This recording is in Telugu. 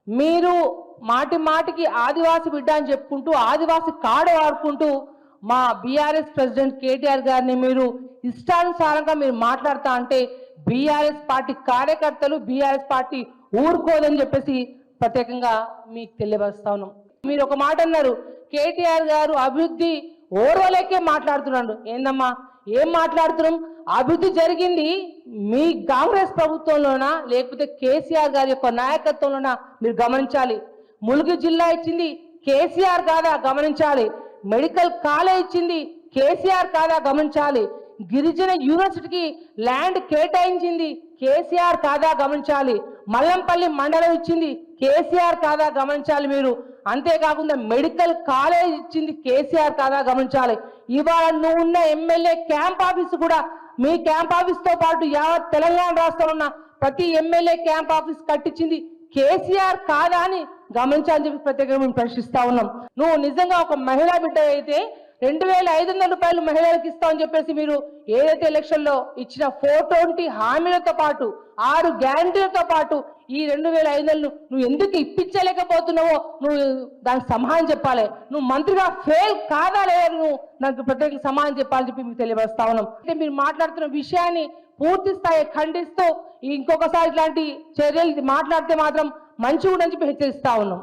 మీరు మాటి మాటికి ఆదివాసి బిడ్డ అని చెప్పుకుంటూ ఆదివాసి కాడ వాడుకుంటూ మా బీఆర్ఎస్ ప్రెసిడెంట్ కేటీఆర్ గారిని మీరు ఇష్టానుసారంగా మీరు మాట్లాడుతా అంటే బీఆర్ఎస్ పార్టీ కార్యకర్తలు బీఆర్ఎస్ పార్టీ ఊరుకోదని చెప్పేసి ప్రత్యేకంగా మీకు తెలియపరుస్తా ఉన్నాం. మీరు ఒక మాట అన్నారు, కేటీఆర్ గారు అభివృద్ధి ఓర్వలేకే మాట్లాడుతున్నాడు. ఏందమ్మా ఏం మాట్లాడుతున్నాం? అభివృద్ధి జరిగింది మీ కాంగ్రెస్ ప్రభుత్వంలోనా లేకపోతే కేసీఆర్ గారి యొక్క నాయకత్వంలోనా మీరు గమనించాలి. ములుగు జిల్లా ఇచ్చింది కేసీఆర్ కాదా గమనించాలి. మెడికల్ కాలేజ్ ఇచ్చింది కేసీఆర్ కాదా గమనించాలి. గిరిజన యూనివర్సిటీకి ల్యాండ్ కేటాయించింది కేసీఆర్ కాదా గమనించాలి. మల్లంపల్లి మండలం ఇచ్చింది కేసీఆర్ కాదా గమనించాలి మీరు. అంతేకాకుండా మెడికల్ కాలేజ్ ఇచ్చింది కేసీఆర్ కాదా గమనించాలి. ఇవాళ నువ్వు ఉన్న ఎమ్మెల్యే క్యాంప్ ఆఫీస్ కూడా మీ క్యాంప్ ఆఫీస్ తో పాటు యావత్ తెలంగాణ రాష్ట్రంలో ఉన్న ప్రతి ఎమ్మెల్యే క్యాంప్ ఆఫీస్ కట్టించింది కేసీఆర్ కాదా అని గమనించాలని చెప్పి ప్రత్యేకంగా మేము ప్రశ్నిస్తా ఉన్నాం. నువ్వు నిజంగా ఒక మహిళా బిడ్డ అయితే 2500 రూపాయలు మహిళలకు ఇస్తామని చెప్పేసి మీరు ఏదైతే ఎలక్షన్ లో ఇచ్చిన 420 హామీలతో పాటు 6 గ్యారంటీలతో పాటు ఈ 2500 నువ్వు ఎందుకు ఇప్పించలేకపోతున్నావో నువ్వు దానికి సమాధానం చెప్పాలి. నువ్వు మంత్రిగా ఫెయిల్ కాదా లేదా నువ్వు నాకు ప్రత్యేక సమాధానం చెప్పాలని చెప్పి మీకు తెలియపరుస్తా ఉన్నాం. అంటే మీరు మాట్లాడుతున్న విషయాన్ని పూర్తి స్థాయి ఖండిస్తూ ఇంకొకసారి ఇట్లాంటి చర్యలు మాట్లాడితే మాత్రం మంచిగా ఉండని చెప్పి హెచ్చరిస్తా ఉన్నాం.